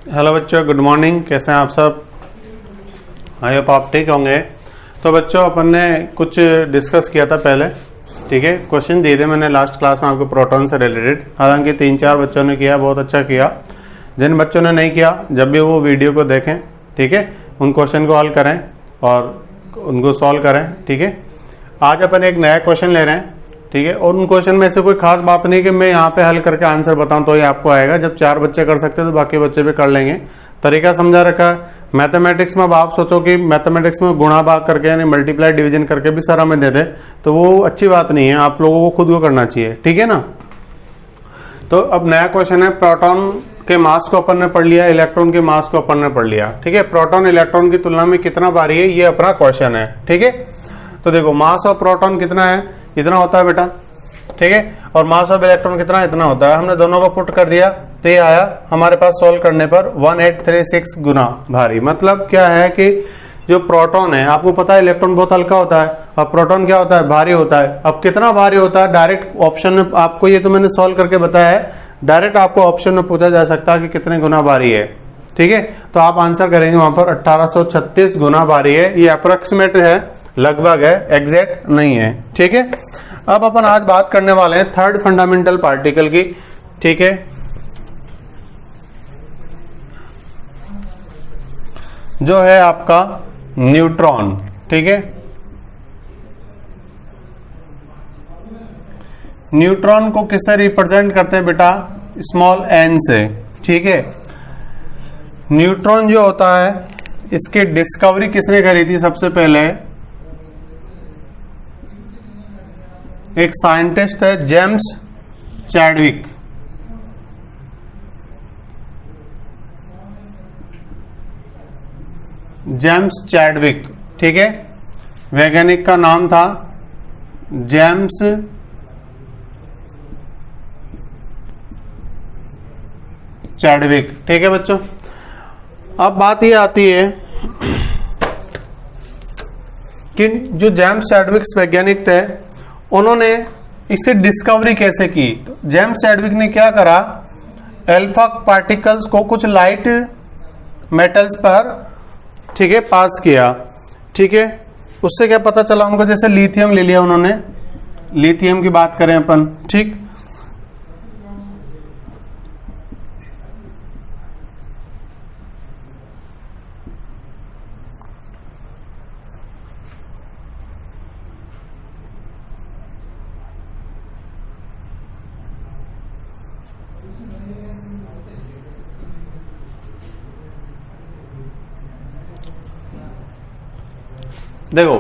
Hello बच्चों, good morning. कैसे हैं आप सब? आई होप आप ठीक होंगे। तो बच्चों, अपन ने कुछ डिस्कस किया था पहले, ठीक है। क्वेश्चन दिए थे मैंने लास्ट क्लास में आपको प्रोटॉन से रिलेटेड। हालांकि 3-4 बच्चों ने किया, बहुत अच्छा किया। जिन बच्चों ने नहीं किया, जब भी वो वीडियो को देखें, ठीक है, उन क्वेश्चन को हल करें और उनको सॉल्व करें, ठीक है। आज अपन एक नया क्वेश्चन ले रहे हैं, ठीक है। और उन क्वेश्चन में से कोई खास बात नहीं कि मैं यहाँ पे हल करके आंसर बताऊं तो ये आपको आएगा। जब 4 बच्चे कर सकते हैं तो बाकी बच्चे भी कर लेंगे। तरीका समझा रखा है। मैथमेटिक्स में अब आप सोचो कि मैथमेटिक्स में गुणा भाग करके यानी मल्टीप्लाई डिवीजन करके भी सर हमें दे दे, तो वो अच्छी बात नहीं है। आप लोगों को खुद को करना चाहिए, ठीक है ना। तो अब नया क्वेश्चन है, प्रोटॉन के मास को अपन ने पढ़ लिया, इलेक्ट्रॉन के मास को अपन ने पढ़ लिया, ठीक है। प्रोटॉन इलेक्ट्रॉन की तुलना में कितना भारी है, ये अपना क्वेश्चन है, ठीक है। तो देखो, मास ऑफ प्रोटॉन कितना है, इतना होता है बेटा, ठीक है। और मास ऑफ इलेक्ट्रॉन कितना, इतना होता है। हमने दोनों को पुट कर दिया तो ये आया हमारे पास सॉल्व करने पर 1836 गुना भारी। मतलब क्या है कि जो प्रोटॉन है, आपको पता है इलेक्ट्रॉन बहुत हल्का होता है और प्रोटॉन क्या होता है, भारी होता है। अब कितना भारी होता है, डायरेक्ट ऑप्शन में आपको, ये तो मैंने सॉल्व करके बताया है, डायरेक्ट आपको ऑप्शन में पूछा जा सकता है कि कितने गुना भारी है, ठीक है। तो आप आंसर करेंगे वहां पर 1836 गुना भारी है। ये अप्रोक्सीमेट है, लगभग है, एग्जैक्ट नहीं है, ठीक है। अब अपन आज बात करने वाले हैं थर्ड फंडामेंटल पार्टिकल की, ठीक है, जो है आपका न्यूट्रॉन, ठीक है। न्यूट्रॉन को किससे रिप्रेजेंट करते हैं बेटा, स्मॉल एन से, ठीक है। न्यूट्रॉन जो होता है, इसकी डिस्कवरी किसने करी थी सबसे पहले, एक साइंटिस्ट है जेम्स चैडविक। जेम्स चैडविक, ठीक है। वैज्ञानिक का नाम था जेम्स चैडविक, ठीक है बच्चों। अब बात ये आती है कि जो जेम्स चैडविक वैज्ञानिक थे, उन्होंने इसे डिस्कवरी कैसे की। तो जेम्स चैडविक ने क्या करा, अल्फा पार्टिकल्स को कुछ लाइट मेटल्स पर, ठीक है, पास किया, ठीक है। उससे क्या पता चला उनको, जैसे लिथियम ले लिया उन्होंने, लिथियम की बात करें अपन, ठीक। देखो,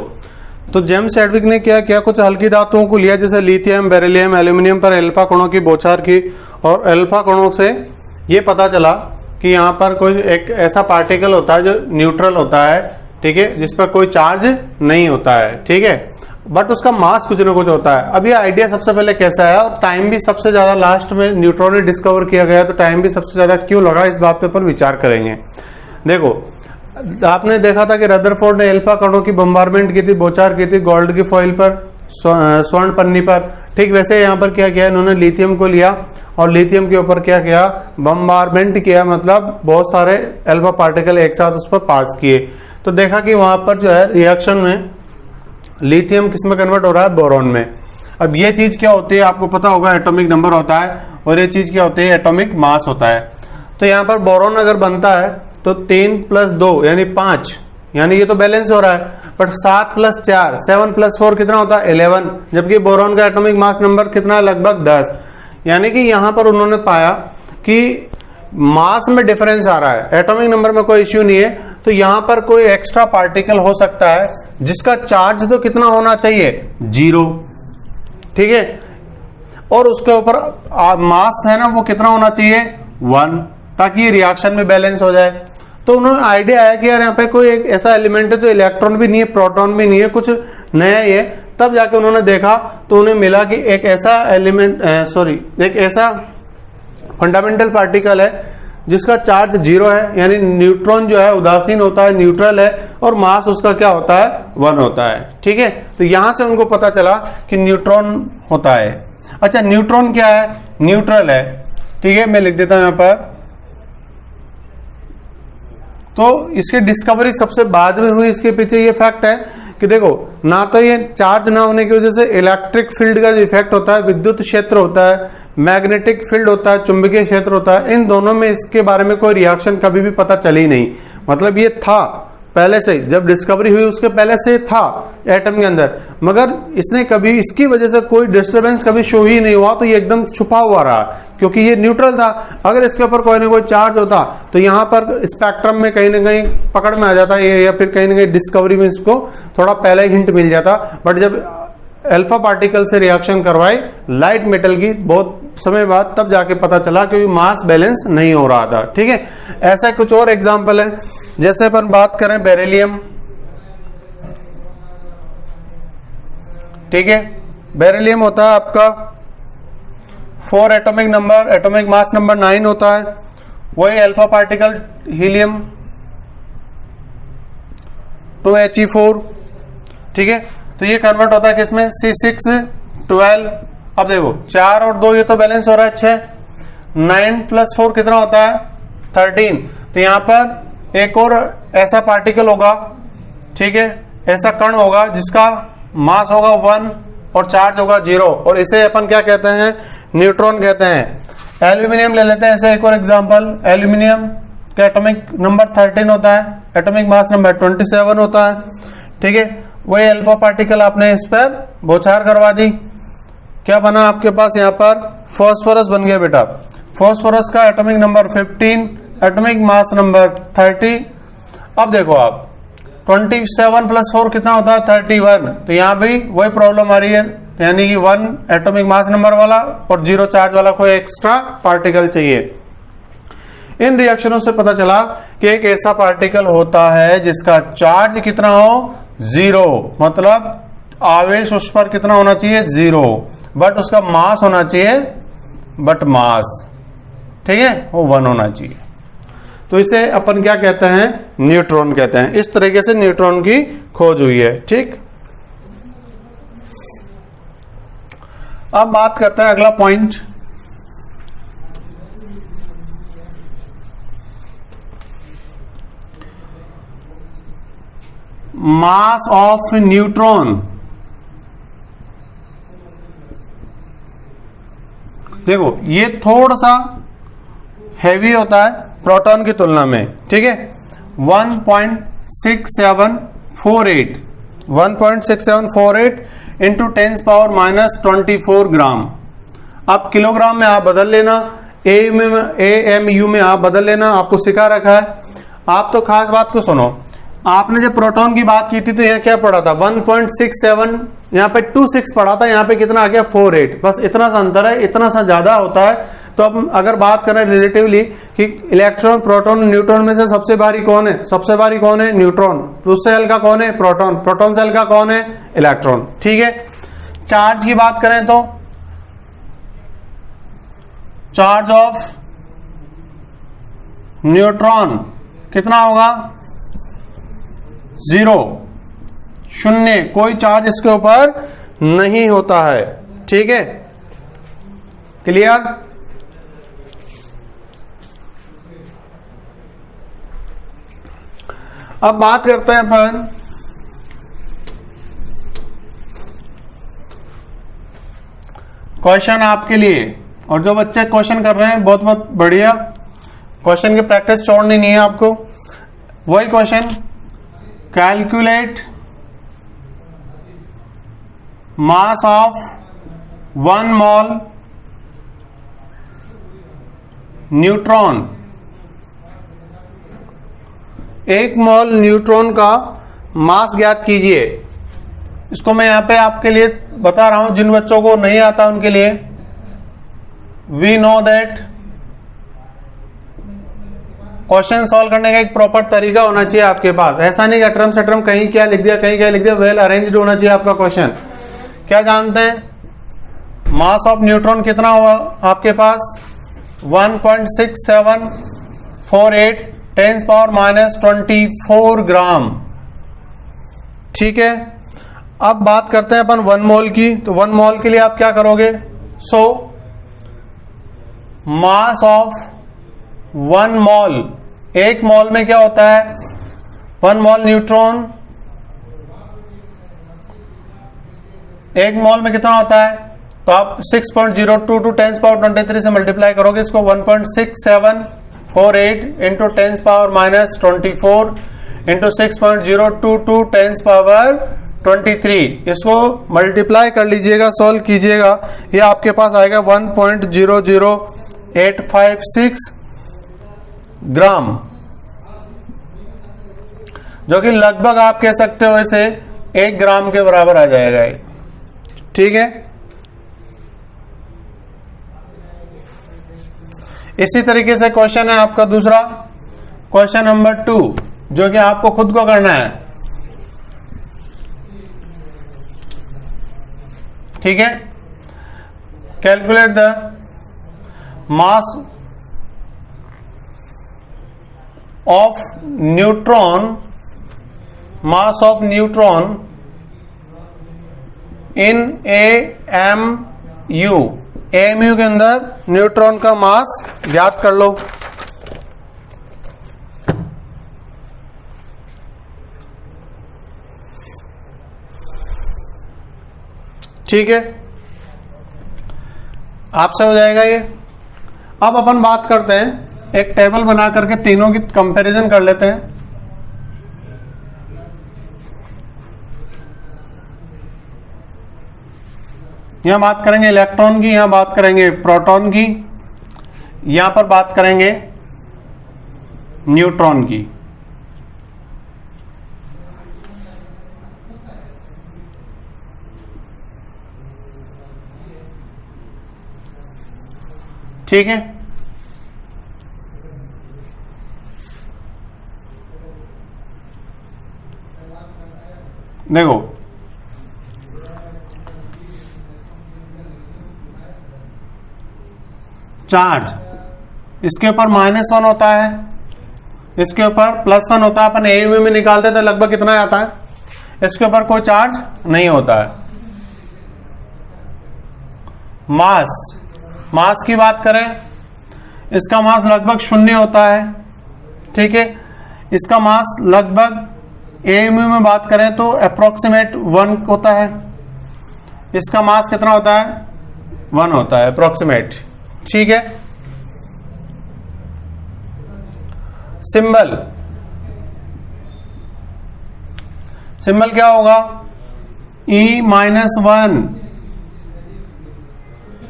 तो जेम्स चैडविक ने क्या किया, कुछ हल्की धातुओं को लिया, जैसे लिथियम, बेरिलियम, एल्यूमिनियम पर अल्फा कणों की बौछार की, और अल्फा कणों से ये पता चला कि यहाँ पर कोई एक ऐसा पार्टिकल होता है जो न्यूट्रल होता है, ठीक है, जिस पर कोई चार्ज नहीं होता है, ठीक है, बट उसका मास कुछ ना कुछ होता है। अब ये आइडिया सबसे पहले कैसा है और टाइम भी सबसे ज्यादा लास्ट में न्यूट्रॉन ने डिस्कवर किया गया, तो टाइम भी सबसे ज्यादा क्यों लगा, इस बात पे अपन विचार करेंगे। देखो, आपने देखा था कि रदरफोर्ड ने अल्फा कणों की बम्बारमेंट की थी, बौछार की थी गोल्ड की फॉइल पर, स्वर्ण पन्नी पर, ठीक। वैसे यहाँ पर क्या किया, इन्होंने लिथियम को लिया और लिथियम के ऊपर क्या किया, बम्बारमेंट किया, मतलब बहुत सारे अल्फा पार्टिकल एक साथ उस पर पास किए। तो देखा कि वहां पर जो है रिएक्शन में लिथियम किस में कन्वर्ट हो रहा है, बोरॉन में। अब ये चीज क्या होती है, आपको पता होगा, एटॉमिक नंबर होता है, और ये चीज क्या होती है, एटॉमिक मास होता है। तो यहाँ पर बोरॉन अगर बनता है तो 3 + 2 यानी 5, यानी ये तो बैलेंस हो रहा है, बट 7 + 4 7 + 4 कितना होता है, 11, जबकि बोरॉन का एटॉमिक मास नंबर कितना है, लगभग 10। यानी कि यहां पर उन्होंने पाया कि मास में डिफरेंस आ रहा है, एटॉमिक नंबर में कोई इश्यू नहीं है। तो यहां पर कोई एक्स्ट्रा पार्टिकल हो सकता है जिसका चार्ज तो कितना होना चाहिए, 0, ठीक है, और उसके ऊपर मास है ना, वो कितना होना चाहिए, 1, ताकि ये रिएक्शन में बैलेंस हो जाए। तो उन्होंने आइडिया आया कि यार यहाँ पे कोई एक ऐसा एलिमेंट है जो इलेक्ट्रॉन भी नहीं है, प्रोटॉन भी नहीं है, कुछ नया ही है। तब जाके उन्होंने देखा तो उन्हें मिला कि एक ऐसा एलिमेंट, एक ऐसा फंडामेंटल पार्टिकल है जिसका चार्ज 0 है, यानी न्यूट्रॉन जो है उदासीन होता है, न्यूट्रल है, और मास उसका क्या होता है, 1 होता है, ठीक है। तो यहां से उनको पता चला कि न्यूट्रॉन होता है। अच्छा, न्यूट्रॉन क्या है, न्यूट्रल है, ठीक है। मैं लिख देता हूं यहां पर, तो इसकी डिस्कवरी सबसे बाद में हुई। इसके पीछे ये फैक्ट है कि देखो, ना तो ये चार्ज ना होने की वजह से इलेक्ट्रिक फील्ड का जो इफेक्ट होता है, विद्युत क्षेत्र होता है, मैग्नेटिक फील्ड होता है, चुंबकीय क्षेत्र होता है, इन दोनों में इसके बारे में कोई रिएक्शन कभी भी पता चली नहीं। मतलब ये था पहले से, जब डिस्कवरी हुई उसके पहले से था एटम के अंदर, मगर इसने कभी इसकी वजह से कोई डिस्टरबेंस कभी शो ही नहीं हुआ। तो ये एकदम छुपा हुआ रहा क्योंकि ये न्यूट्रल था। अगर इसके ऊपर कोई ना कोई चार्ज होता तो यहाँ पर स्पेक्ट्रम में कहीं ना कहीं पकड़ में आ जाता ये, या फिर कहीं ना कहीं डिस्कवरी में इसको थोड़ा पहले हिंट मिल जाता। बट जब अल्फा पार्टिकल से रिएक्शन करवाई लाइट मेटल की बहुत समय बाद, तब जाके पता चला कि मास बैलेंस नहीं हो रहा था। ठीक है, ऐसा कुछ और एग्जाम्पल है। जैसे अपन बात करें बेरिलियम, ठीक है, बेरिलियम होता है आपका 4 atomic number, atomic mass number 9 होता है। वही अल्फा पार्टिकल हीलियम 2He4, ठीक है। तो ये कन्वर्ट होता है किसमें, C612। अब देखो 4 और 2 ये तो बैलेंस हो रहा है 6, 9 + 4 कितना होता है 13। तो यहां पर एक और ऐसा पार्टिकल होगा, ठीक है, ऐसा कण होगा जिसका मास होगा 1 और चार्ज होगा 0, और इसे अपन क्या कहते हैं, न्यूट्रॉन कहते हैं। एल्यूमिनियम ले लेते हैं ऐसे एक और एग्जांपल। एल्यूमिनियम का एटॉमिक नंबर 13 होता है, एटॉमिक मास नंबर 27 होता है, ठीक है। वही अल्फा पार्टिकल आपने इस पर बौछार करवा दी, क्या बना आपके पास यहाँ पर फास्फोरस बन गया बेटा। फास्फोरस का atomic number 15, atomic mass number 30। अब देखो आप 27 + 4 कितना होता है 31। तो यहाँ भी वही प्रॉब्लम आ रही है, यानी कि 1 एटॉमिक मास नंबर वाला और 0 चार्ज वाला कोई एक्स्ट्रा पार्टिकल चाहिए। इन रिएक्शनों से पता चला कि एक ऐसा पार्टिकल होता है जिसका चार्ज कितना हो 0, मतलब आवेश उस पर कितना होना चाहिए 0, बट उसका मास होना चाहिए, बट मास, ठीक है, वो 1 होना चाहिए। तो इसे अपन क्या कहते हैं, न्यूट्रॉन कहते हैं। इस तरीके से न्यूट्रॉन की खोज हुई है। ठीक, अब बात करते हैं अगला पॉइंट, मास ऑफ न्यूट्रॉन। देखो ये थोड़ा सा हैवी होता है प्रोटॉन की तुलना में, ठीक है। 1.6748 इंटू 10⁻⁻24 ग्राम। आप किलोग्राम में आप बदल लेना, AMU में आप बदल लेना, आपको सिखा रखा है। आप तो खास बात को सुनो, आपने जब प्रोटॉन की बात की थी तो यहाँ क्या पढ़ा था 1.67, यहाँ पे 26 पढ़ा था, यहाँ पे कितना आ गया 48, बस इतना सा अंतर है, इतना सा ज्यादा होता है। तो अब अगर बात करें रिलेटिवली कि इलेक्ट्रॉन, प्रोटॉन, न्यूट्रॉन में से सबसे भारी कौन है, सबसे भारी कौन है न्यूट्रॉन, उससे हल्का कौन है प्रोटॉन, प्रोटॉन से हल्का कौन है इलेक्ट्रॉन, ठीक है। चार्ज की बात करें तो चार्ज ऑफ न्यूट्रॉन कितना होगा 0, 0, कोई चार्ज इसके ऊपर नहीं होता है, ठीक है, क्लियर। अब बात करते हैं अपन क्वेश्चन आपके लिए, और जो बच्चे क्वेश्चन कर रहे हैं बहुत बहुत बढ़िया, क्वेश्चन की प्रैक्टिस छोड़नी नहीं है आपको। वही question, calculate mass of 1 mole neutron. 1 mole neutron का मास ज्ञात कीजिए। इसको मैं यहां पे आपके लिए बता रहा हूं, जिन बच्चों को नहीं आता उनके लिए। We know that question solve करने का एक प्रॉपर तरीका होना चाहिए आपके पास। ऐसा नहीं कि अटरम सटरम कहीं क्या लिख दिया कहीं क्या लिख दिया, वेल अरेंज्ड होना चाहिए आपका क्वेश्चन। क्या जानते हैं मास ऑफ न्यूट्रॉन कितना हुआ आपके पास 1.6748 10⁻⁻24 ग्राम, ठीक है। अब बात करते हैं अपन 1 मोल की। तो 1 मोल के लिए आप क्या करोगे, सो मास ऑफ 1 मोल 1 मोल में क्या होता है, 1 मोल न्यूट्रॉन, 1 मोल में कितना होता है, तो आप 6.02 टू 10 पावर 23 से मल्टीप्लाई करोगे इसको 1.6748 into 10 power minus 24 into 6.02 to 10 power 23, इसको मल्टीप्लाई कर लीजिएगा, सॉल्व कीजिएगा, ये आपके पास आएगा 1.00856 ग्राम, जो कि लगभग आप कह सकते हो इसे 1 ग्राम के बराबर आ जाएगा। ठीक है, इसी तरीके से क्वेश्चन है आपका दूसरा, क्वेश्चन नंबर 2, जो कि आपको खुद को करना है। ठीक है, calculate the mass of neutron, mass of neutron in AMU, AMU के अंदर न्यूट्रॉन का मास ज्ञात कर लो। ठीक है, आपसे हो जाएगा ये। अब अपन बात करते हैं, एक टेबल बना करके तीनों की कंपैरिजन कर लेते हैं। यहां बात करेंगे इलेक्ट्रॉन की, यहां बात करेंगे प्रोटॉन की, यहां पर बात करेंगे न्यूट्रॉन की। ठीक है, देखो चार्ज इसके ऊपर -1 होता है, इसके ऊपर +1 होता है। अपन AMU में निकालते तो लगभग कितना आता है, इसके ऊपर कोई चार्ज नहीं होता है। मास की बात करें, इसका मास लगभग 0 होता है। ठीक है, इसका मास लगभग AMU में बात करें तो अप्रोक्सीमेट 1 होता है। इसका मास कितना होता है, 1 होता है अप्रोक्सीमेट। ठीक है, सिंबल क्या होगा, E-1।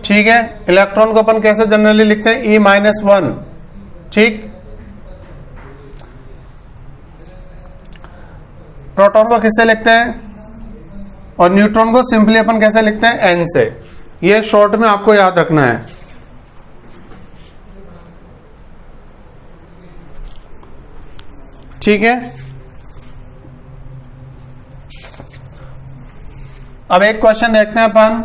ठीक है, इलेक्ट्रॉन को अपन कैसे जनरली लिखते हैं, E-1। ठीक, प्रोटॉन को किससे लिखते हैं, और न्यूट्रॉन को सिंपली अपन कैसे लिखते हैं, N से। ये शॉर्ट में आपको याद रखना है। ठीक है, अब एक क्वेश्चन देखते हैं अपन।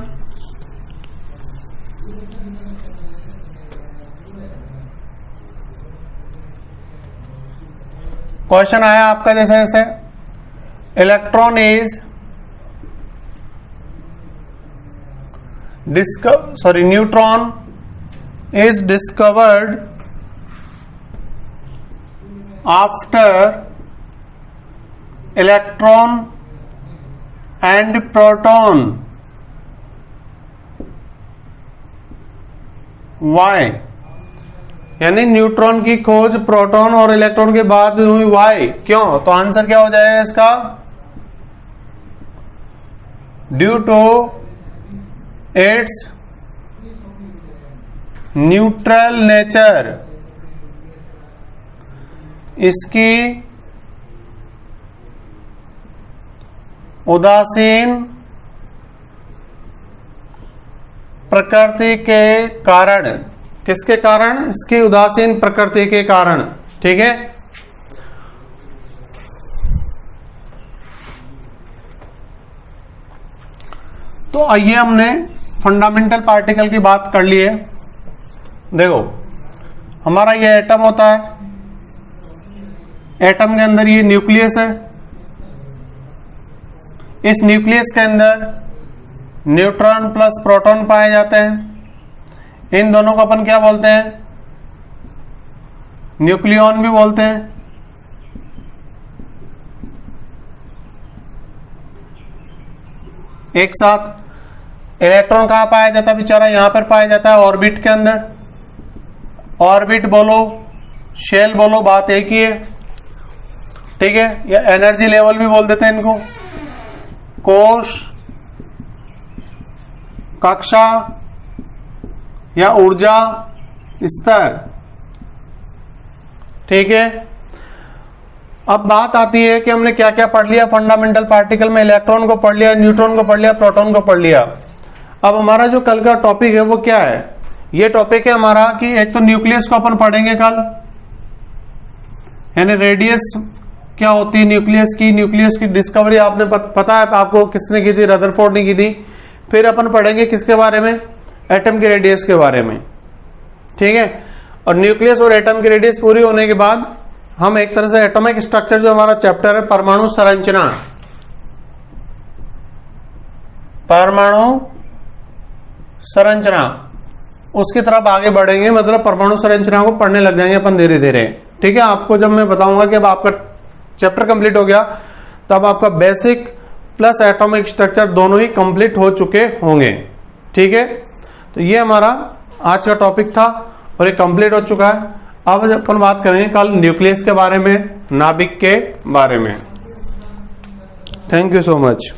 क्वेश्चन आया आपका जैसे जैसे, electron is neutron is discovered after electron and proton. Why? यानी न्यूट्रॉन की खोज प्रोटॉन और इलेक्ट्रॉन के बाद में हुई। वाई, क्यों? तो आंसर क्या हो जाएगा इसका, due to its neutral nature, इसकी उदासीन प्रकृति के कारण। किसके कारण? इसकी उदासीन प्रकृति के कारण। ठीक है, तो आइए हमने फंडामेंटल पार्टिकल की बात कर ली है। देखो, हमारा ये एटम होता है, एटम के अंदर ये न्यूक्लियस है, इस न्यूक्लियस के अंदर न्यूट्रॉन प्लस प्रोटॉन पाए जाते हैं। इन दोनों को अपन क्या बोलते हैं? न्यूक्लियॉन भी बोलते हैं। एक साथ इलेक्ट्रॉन कहां पाया जाता है बेचारा? यहां पर पाया जाता है ऑर्बिट के अंदर। ऑर्बिट बोलो, शेल बोलो, बात एक ही है, ठीक है। या एनर्जी लेवल भी बोल देते हैं इनको, कोश, कक्षा या ऊर्जा स्तर, ठीक है। अब बात आती है कि हमने क्या क्या पढ़ लिया फंडामेंटल पार्टिकल में। इलेक्ट्रॉन को पढ़ लिया, न्यूट्रॉन को पढ़ लिया, प्रोटॉन को पढ़ लिया। अब हमारा जो कल का टॉपिक है वो क्या है? ये टॉपिक है हमारा कि एक तो न्यूक्लियस को अपन पढ़ेंगे कल, यानी रेडियस क्या होती है न्यूक्लियस की। न्यूक्लियस की डिस्कवरी आपने पता है आपको किसने की थी? रदरफोर्ड ने की थी। फिर अपन पढ़ेंगे किसके बारे में? एटम के रेडियस के बारे में, ठीक है। और न्यूक्लियस और एटम की रेडियस पूरी होने के बाद हम एक तरह से एटॉमिक स्ट्रक्चर, जो हमारा चैप्टर है परमाणु संरचना, परमाणु संरचना, उसकी तरफ आगे बढ़ेंगे। मतलब परमाणु संरचना को पढ़ने लग जाएंगे अपन धीरे धीरे, ठीक है। आपको जब मैं बताऊंगा कि अब आपका चैप्टर कंप्लीट हो गया, तब आपका बेसिक प्लस एटॉमिक स्ट्रक्चर दोनों ही कंप्लीट हो चुके होंगे, ठीक है। तो ये हमारा आज का टॉपिक था और ये कंप्लीट हो चुका है। अब अपन बात करेंगे कल न्यूक्लियस के बारे में, नाभिक के बारे में। Thank you so much.